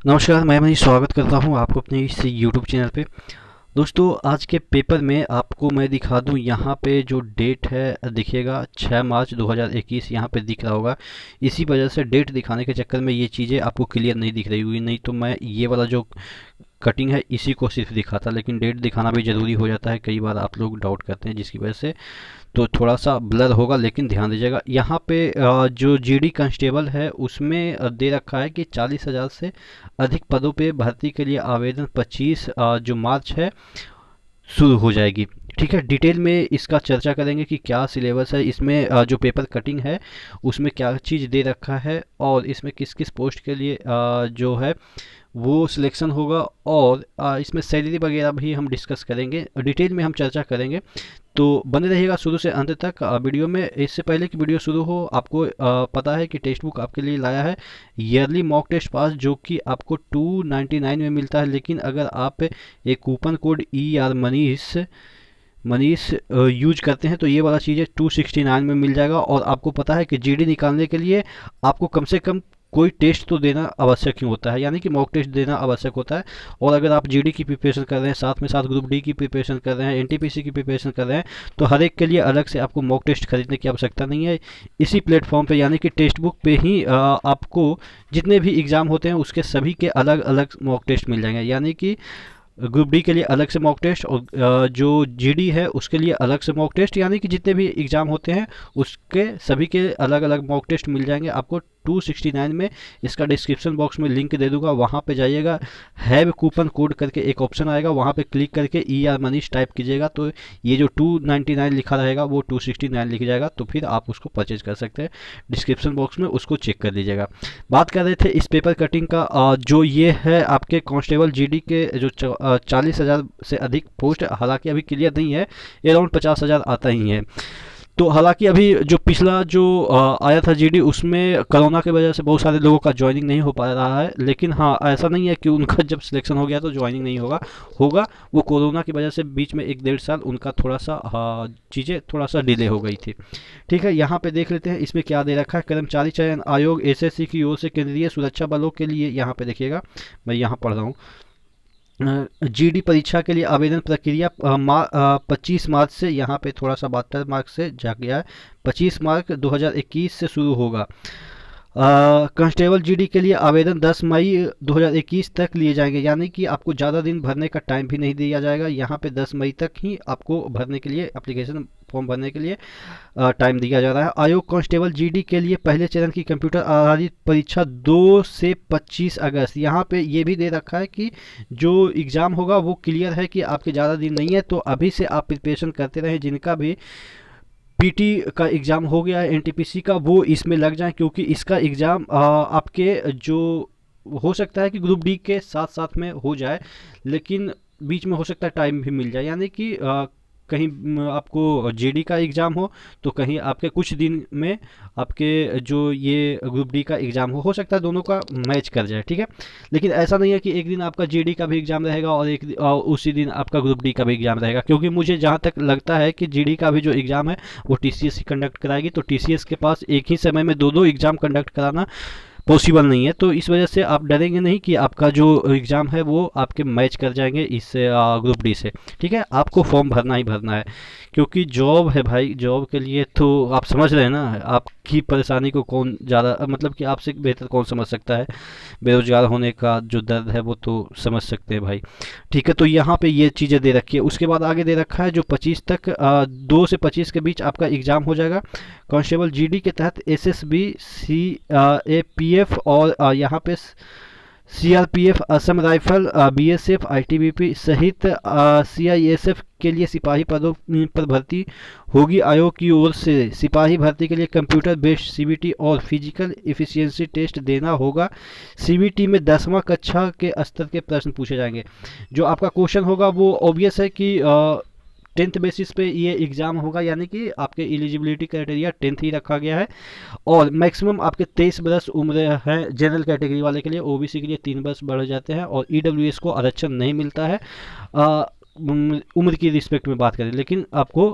नमस्कार, मैं मनीष स्वागत करता हूं आपको अपने इस यूट्यूब चैनल पे। दोस्तों, आज के पेपर में आपको मैं दिखा दूं, यहाँ पे जो डेट है दिखेगा 6 मार्च 2021 यहाँ पे दिख रहा होगा। इसी वजह से डेट दिखाने के चक्कर में ये चीज़ें आपको क्लियर नहीं दिख रही हुई, नहीं तो मैं ये वाला जो कटिंग है इसी को सिर्फ दिखाता, लेकिन डेट दिखाना भी ज़रूरी हो जाता है। कई बार आप लोग डाउट करते हैं जिसकी वजह से तो थोड़ा सा ब्लर होगा, लेकिन ध्यान दीजिएगा। यहाँ पे जो जीडी कांस्टेबल है उसमें दे रखा है कि 40,000 से अधिक पदों पे भर्ती के लिए आवेदन 25 जो मार्च है शुरू हो जाएगी। ठीक है, डिटेल में इसका चर्चा करेंगे कि क्या सिलेबस है इसमें, जो पेपर कटिंग है उसमें क्या चीज़ दे रखा है और इसमें किस किस पोस्ट के लिए जो है वो सिलेक्शन होगा, और इसमें सैलरी वगैरह भी हम डिस्कस करेंगे, डिटेल में हम चर्चा करेंगे। तो बने रहिएगा शुरू से अंत तक वीडियो में। इससे पहले कि वीडियो शुरू हो, आपको पता है कि टेक्स्ट बुक आपके लिए लाया है ईयरली मॉक टेस्ट पास, जो कि आपको 299 में मिलता है। लेकिन अगर आप एक coupon code Manish Manish use करते हैं तो ये वाला चीज़ 269 में मिल जाएगा। और आपको पता है कि जीडी निकालने के लिए आपको कम से कम कोई टेस्ट तो देना आवश्यक ही होता है, यानी कि मॉक टेस्ट देना आवश्यक होता है। और अगर आप जीडी की प्रिपरेशन कर रहे हैं, साथ में साथ ग्रुप डी की प्रिपरेशन कर रहे हैं, एनटीपीसी की प्रिपरेशन कर रहे हैं, तो हर एक के लिए अलग से आपको मॉक टेस्ट खरीदने की आवश्यकता नहीं है। इसी प्लेटफॉर्म पे यानी कि टेक्स्ट बुक पे ही आपको जितने भी एग्ज़ाम होते हैं उसके सभी के अलग अलग मॉक टेस्ट मिल जाएंगे। यानी कि ग्रुप डी के लिए अलग से मॉक टेस्ट और जो जीडी है उसके लिए अलग से मॉक टेस्ट, यानी कि जितने भी एग्ज़ाम होते हैं उसके सभी के अलग अलग मॉक टेस्ट मिल जाएंगे आपको 269 में। इसका डिस्क्रिप्शन बॉक्स में लिंक दे दूंगा, वहाँ पे जाइएगा, हैव कूपन कोड करके एक ऑप्शन आएगा, वहाँ पे क्लिक करके मनीष टाइप कीजिएगा तो ये जो 299 लिखा रहेगा वो 269 लिख जाएगा, तो फिर आप उसको परचेज कर सकते हैं। डिस्क्रिप्शन बॉक्स में उसको चेक कर लीजिएगा। बात कर रहे थे इस पेपर कटिंग का, जो ये है आपके कांस्टेबल जीडी के जो 40,000 से अधिक पोस्ट, हालांकि अभी क्लियर नहीं है, अराउंड 50,000 आता ही है। तो हालांकि अभी जो पिछला जो आया था जीडी, उसमें कोरोना की वजह से बहुत सारे लोगों का ज्वाइनिंग नहीं हो पा रहा है। लेकिन हाँ, ऐसा नहीं है कि उनका जब सिलेक्शन हो गया तो ज्वाइनिंग नहीं होगा, होगा। वो कोरोना की वजह से बीच में 1-1.5 साल उनका थोड़ा सा चीज़ें थोड़ा सा डिले हो गई थी। ठीक है, यहाँ पे देख लेते हैं इसमें क्या दे रखा है। कर्मचारी चयन आयोग एसएससी की ओर से केंद्रीय सुरक्षा बलों के लिए, यहाँ पे देखिएगा, मैं यहाँ पढ़ रहा हूँ। जीडी परीक्षा के लिए आवेदन प्रक्रिया 25 मार्च से, यहाँ पे थोड़ा सा 72 मार्च से जा गया है, 25 मार्च 2021 से शुरू होगा। कांस्टेबल जीडी के लिए आवेदन 10 मई 2021 तक लिए जाएंगे, यानी कि आपको ज़्यादा दिन भरने का टाइम भी नहीं दिया जाएगा। यहाँ पे 10 मई तक ही आपको भरने के लिए, एप्लीकेशन फॉर्म भरने के लिए टाइम दिया जा रहा है। आयोग कांस्टेबल जीडी के लिए पहले चरण की कंप्यूटर आधारित परीक्षा 2 से 25 अगस्त, यहाँ पे ये भी दे रखा है कि जो एग्ज़ाम होगा वो क्लियर है कि आपके ज़्यादा दिन नहीं है, तो अभी से आप प्रिपरेशन करते रहें। जिनका भी पीटी का एग्ज़ाम हो गया है, एनटीपीसी का, वो इसमें लग जाए, क्योंकि इसका एग्ज़ाम आपके जो हो सकता है कि ग्रुप डी के साथ साथ में हो जाए, लेकिन बीच में हो सकता है टाइम भी मिल जाए, यानी कि कहीं आपको जेडी का एग्ज़ाम हो तो कहीं आपके कुछ दिन में आपके जो ये ग्रुप डी का एग्ज़ाम हो सकता है दोनों का मैच कर जाए। ठीक है, लेकिन ऐसा नहीं है कि एक दिन आपका जेडी का भी एग्ज़ाम रहेगा और उसी दिन आपका ग्रुप डी का भी एग्ज़ाम रहेगा, क्योंकि मुझे जहाँ तक लगता है कि जीडी का भी जो एग्ज़ाम है वो टीसीएस ही कंडक्ट कराएगी, तो टीसीएस के पास एक ही समय में दो एग्ज़ाम कंडक्ट कराना पॉसिबल नहीं है। तो इस वजह से आप डरेंगे नहीं कि आपका जो एग्ज़ाम है वो आपके मैच कर जाएंगे इस ग्रुप डी से। ठीक है, आपको फॉर्म भरना ही भरना है, क्योंकि जॉब है भाई, जॉब के लिए तो आप समझ रहे हैं ना, आपकी परेशानी को कौन ज़्यादा, मतलब कि आपसे बेहतर कौन समझ सकता है। बेरोजगार होने का जो दर्द है वो तो समझ सकते हैं भाई। ठीक है, तो यहाँ पे ये चीज़ें दे रखी है। उसके बाद आगे दे रखा है जो 25 तक 2 से 25 के बीच आपका एग्ज़ाम हो जाएगा। कांस्टेबल जीडी के तहत एसएसबी, सीएपीएफ और यहाँ पे CRPF, Assam rifle, BSF, ITBP सहित सीआईएसएफ के लिए सिपाही पदों पर भर्ती होगी। आयोग की ओर से सिपाही भर्ती के लिए कंप्यूटर बेस्ड सीबीटी और फिजिकल एफिशिएंसी टेस्ट देना होगा। सीबीटी में 10वां कक्षा के स्तर के प्रश्न पूछे जाएंगे। जो आपका क्वेश्चन होगा वो ऑब्वियस है कि 10th बेसिस पे ये एग्ज़ाम होगा, यानी कि आपके एलिजिबिलिटी क्राइटेरिया 10th ही रखा गया है। और मैक्सिमम आपके 23 बरस उम्र है जनरल कैटेगरी वाले के लिए। ओबीसी के लिए 3 बरस बढ़ जाते हैं और ईडब्ल्यूएस को आरक्षण नहीं मिलता है उम्र की रिस्पेक्ट में बात करें, लेकिन आपको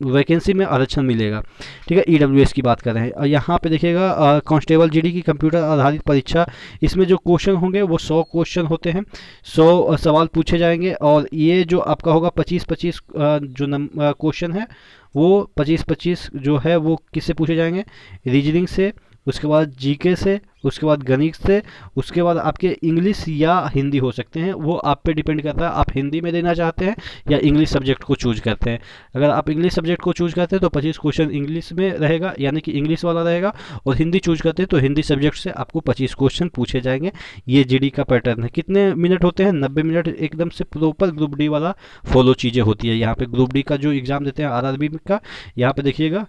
वैकेंसी में आरक्षण मिलेगा। ठीक है, ईडब्ल्यूएस की बात कर रहे हैं। और यहाँ पे देखिएगा कांस्टेबल जीडी की कंप्यूटर आधारित परीक्षा, इसमें जो क्वेश्चन होंगे वो 100 क्वेश्चन होते हैं, 100 सवाल पूछे जाएंगे। और ये जो आपका होगा 25-25 जो क्वेश्चन है वो 25-25 जो है वो किससे पूछे जाएंगे, रीजनिंग से, उसके बाद जीके से, उसके बाद गणित से, उसके बाद आपके इंग्लिश या हिंदी हो सकते हैं। वो आप पे डिपेंड करता है आप हिंदी में देना चाहते हैं या इंग्लिश सब्जेक्ट को चूज करते हैं। अगर आप इंग्लिश सब्जेक्ट को चूज करते हैं तो 25 क्वेश्चन इंग्लिश में रहेगा, यानी कि इंग्लिश वाला रहेगा। और हिंदी चूज करते हैं तो हिंदी सब्जेक्ट से आपको 25 क्वेश्चन पूछे जाएंगे। ये जीडी का पैटर्न है। कितने मिनट होते हैं, 90 मिनट एकदम से प्रॉपर ग्रुप डी वाला फॉलो चीज़ें होती है। यहाँ पे ग्रुप डी का जो एग्ज़ाम देते हैं आरआरबी का, यहाँ पे देखिएगा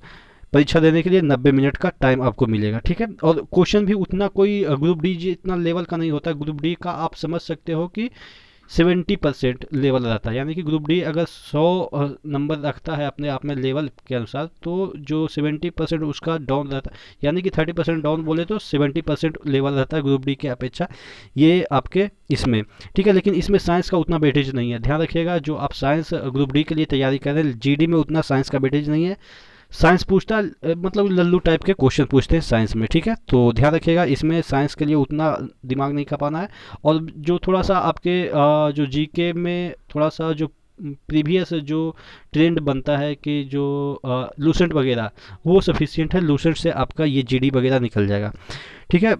परीक्षा देने के लिए 90 मिनट का टाइम आपको मिलेगा। ठीक है, और क्वेश्चन भी उतना कोई ग्रुप डी जितना लेवल का नहीं होता। ग्रुप डी का आप समझ सकते हो कि 70% लेवल रहता है, यानी कि ग्रुप डी अगर 100 नंबर रखता है अपने आप में लेवल के अनुसार, तो जो 70% उसका डाउन रहता है, यानी कि 30% डाउन बोले तो 70% लेवल रहता है ग्रुप डी के अपेक्षा, ये आपके इसमें। ठीक है, लेकिन इसमें साइंस का उतना वेटेज नहीं है, ध्यान रखिएगा। जो आप साइंस ग्रुप डी के लिए तैयारी कर रहे हैं, जीडी में उतना साइंस का वेटेज नहीं है। साइंस पूछता है मतलब लल्लू टाइप के क्वेश्चन पूछते हैं साइंस में। ठीक है, तो ध्यान रखिएगा इसमें साइंस के लिए उतना दिमाग नहीं खपाना है। और जो थोड़ा सा आपके जो जीके में थोड़ा सा जो प्रीवियस जो ट्रेंड बनता है कि जो लूसेंट वगैरह, वो सफिशिएंट है। लूसेंट से आपका ये जीडी वगैरह निकल जाएगा। ठीक है,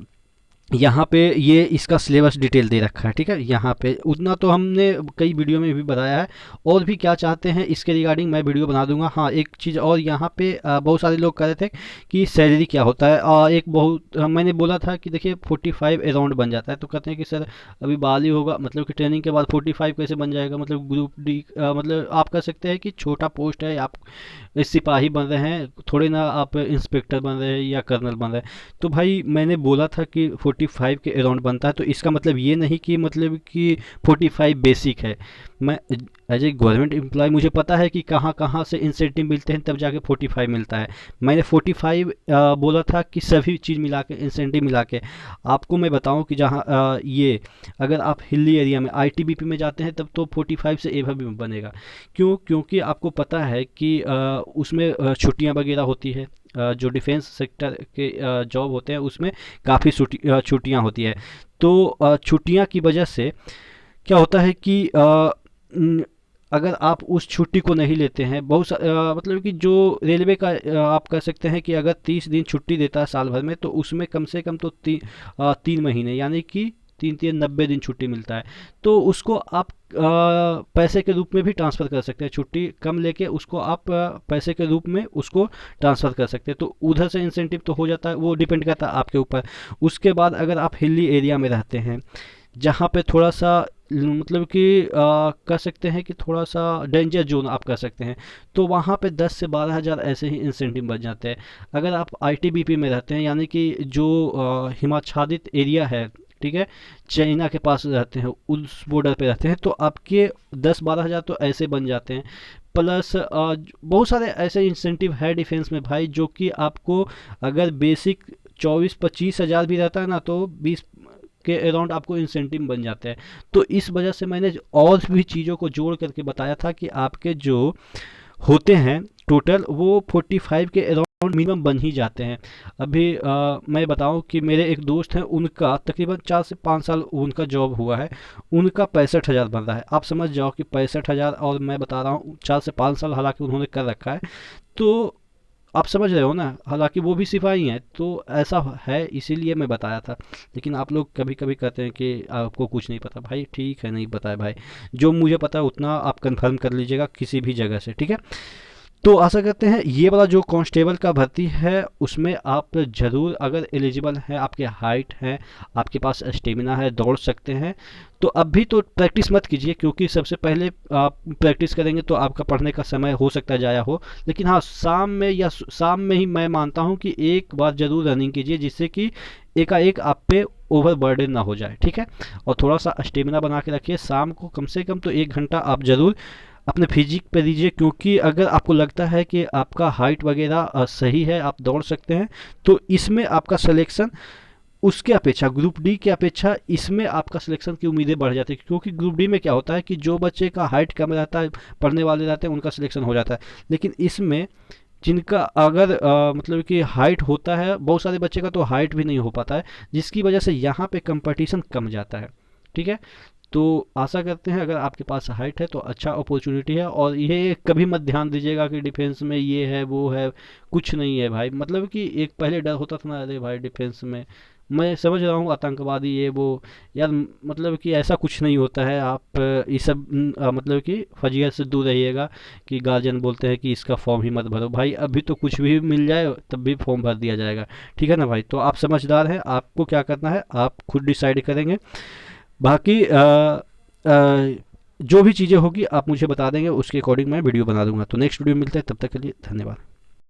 यहाँ पे ये इसका सिलेबस डिटेल दे रखा है। ठीक है, यहाँ पे उतना तो हमने कई वीडियो में भी बताया है। और भी क्या चाहते हैं इसके रिगार्डिंग मैं वीडियो बना दूंगा। हाँ, एक चीज़ और, यहाँ पे बहुत सारे लोग कह रहे थे कि सैलरी क्या होता है। एक बहुत मैंने बोला था कि देखिए 45 अराउंड बन जाता है, तो कहते हैं कि सर अभी बहाली होगा, मतलब कि ट्रेनिंग के बाद 45 कैसे बन जाएगा। मतलब ग्रुप डी मतलब आप कह सकते हैं कि छोटा पोस्ट है, आप सिपाही बन रहे हैं, थोड़े ना आप इंस्पेक्टर बन रहे हैं या कर्नल बन रहे हैं। तो भाई मैंने बोला था कि 45 के अराउंड बनता है, तो इसका मतलब ये नहीं कि मतलब कि 45 बेसिक है। मैं एज ए गवर्नमेंट एम्प्लॉय मुझे पता है कि कहाँ कहाँ से इंसेंटिव मिलते हैं, तब जाके 45 मिलता है। मैंने 45 बोला था कि सभी चीज़ मिला के, इंसेंटिव मिला के। आपको मैं बताऊं कि जहाँ ये अगर आप हिली एरिया में आईटीबीपी में जाते हैं तब तो 45 से एवं भी बनेगा। क्यों? क्योंकि आपको पता है कि उसमें छुट्टियां वगैरह होती है। जो डिफेंस सेक्टर के जॉब होते हैं उसमें काफ़ी छुट्टियां होती है। तो छुट्टियां की वजह से क्या होता है कि अगर आप उस छुट्टी को नहीं लेते हैं, मतलब कि जो रेलवे का आप कह सकते हैं कि अगर 30 दिन छुट्टी देता है साल भर में, तो उसमें कम से कम तो 3 महीने यानी कि 3-3 90 दिन छुट्टी मिलता है। तो उसको आप पैसे के रूप में भी ट्रांसफ़र कर सकते हैं। छुट्टी कम लेके उसको आप पैसे के रूप में उसको ट्रांसफ़र कर सकते हैं। तो उधर से इंसेंटिव तो हो जाता है, वो डिपेंड करता है आपके ऊपर। उसके बाद अगर आप हिली एरिया में रहते हैं जहाँ पे थोड़ा सा मतलब कि कह सकते हैं कि थोड़ा सा डेंजर जोन आप कह सकते हैं, तो वहाँ पे 10 से 12 हज़ार ऐसे ही इंसेंटिव बच जाते हैं। अगर आप आईटीबीपी में रहते हैं, यानी कि जो हिमाच्छादित एरिया है, ठीक है, चाइना के पास रहते हैं, उस बॉर्डर पे रहते हैं, तो आपके 10-12 हज़ार तो ऐसे बन जाते हैं। प्लस बहुत सारे ऐसे इंसेंटिव है डिफेंस में भाई, जो कि आपको अगर बेसिक 24-25 हज़ार भी रहता है ना, तो 20 के अराउंड आपको इंसेंटिव बन जाते हैं। तो इस वजह से मैंने और भी चीज़ों को जोड़ करके बताया था कि आपके जो होते हैं टोटल वो 45 के अराउंड मिनिमम बन ही जाते हैं। अभी मैं बताऊं कि मेरे एक दोस्त हैं, उनका तकरीबन 4 से 5 साल उनका जॉब हुआ है, उनका 65 हज़ार बन रहा है। आप समझ जाओ कि 65 हज़ार, और मैं बता रहा हूँ 4 से 5 साल हालांकि उन्होंने कर रखा है। तो आप समझ रहे हो ना, हालांकि वो भी सिपाही हैं, तो ऐसा है, इसीलिए मैं बताया था। लेकिन आप लोग कभी कभी कहते हैं कि आपको कुछ नहीं पता। भाई ठीक है, नहीं पता है भाई, जो मुझे पता है उतना आप कंफर्म कर लीजिएगा किसी भी जगह से। ठीक है, तो आशा करते हैं ये वाला जो कांस्टेबल का भर्ती है उसमें आप ज़रूर अगर एलिजिबल हैं, आपके हाइट है, आपके पास स्टेमिना है, दौड़ सकते हैं, तो अभी तो प्रैक्टिस मत कीजिए, क्योंकि सबसे पहले आप प्रैक्टिस करेंगे तो आपका पढ़ने का समय हो सकता है ज़ाया हो। लेकिन हाँ, शाम में ही मैं मानता हूँ कि एक बार ज़रूर रनिंग कीजिए, जिससे कि एकाएक आप पे ओवर बर्डन ना हो जाए। ठीक है, और थोड़ा सा स्टेमिना बना के रखिए। शाम को कम से कम तो 1 घंटा आप ज़रूर अपने फिजिक पे दीजिए, क्योंकि अगर आपको लगता है कि आपका हाइट वगैरह सही है, आप दौड़ सकते हैं, तो इसमें आपका सिलेक्शन उसके अपेक्षा ग्रुप डी की अपेक्षा इसमें आपका सिलेक्शन की उम्मीदें बढ़ जाती है, क्योंकि ग्रुप डी में क्या होता है कि जो बच्चे का हाइट कम रहता है, पढ़ने वाले रहते हैं, उनका सिलेक्शन हो जाता है। लेकिन इसमें जिनका अगर मतलब कि हाइट होता है, बहुत सारे बच्चे का तो हाइट भी नहीं हो पाता है, जिसकी वजह से यहाँ पे कंपटीशन कम जाता है। ठीक है, तो आशा करते हैं अगर आपके पास हाइट है तो अच्छा अपॉर्चुनिटी है। और ये कभी मत ध्यान दीजिएगा कि डिफेंस में ये है वो है, कुछ नहीं है भाई। मतलब कि एक पहले डर होता था ना, अरे भाई डिफेंस में, मैं समझ रहा हूँ आतंकवादी ये वो, यार मतलब कि ऐसा कुछ नहीं होता है। आप ये सब मतलब कि फजीहत से दूर रहिएगा कि गार्जियन बोलते हैं कि इसका फॉर्म ही मत भरो। भाई अभी तो कुछ भी मिल जाए तब भी फॉर्म भर दिया जाएगा। ठीक है ना भाई, तो आप समझदार हैं, आपको क्या करना है आप खुद डिसाइड करेंगे। बाकी जो भी चीज़ें होगी आप मुझे बता देंगे, उसके अकॉर्डिंग मैं वीडियो बना दूंगा। तो नेक्स्ट वीडियो में मिलते हैं, तब तक के लिए धन्यवाद।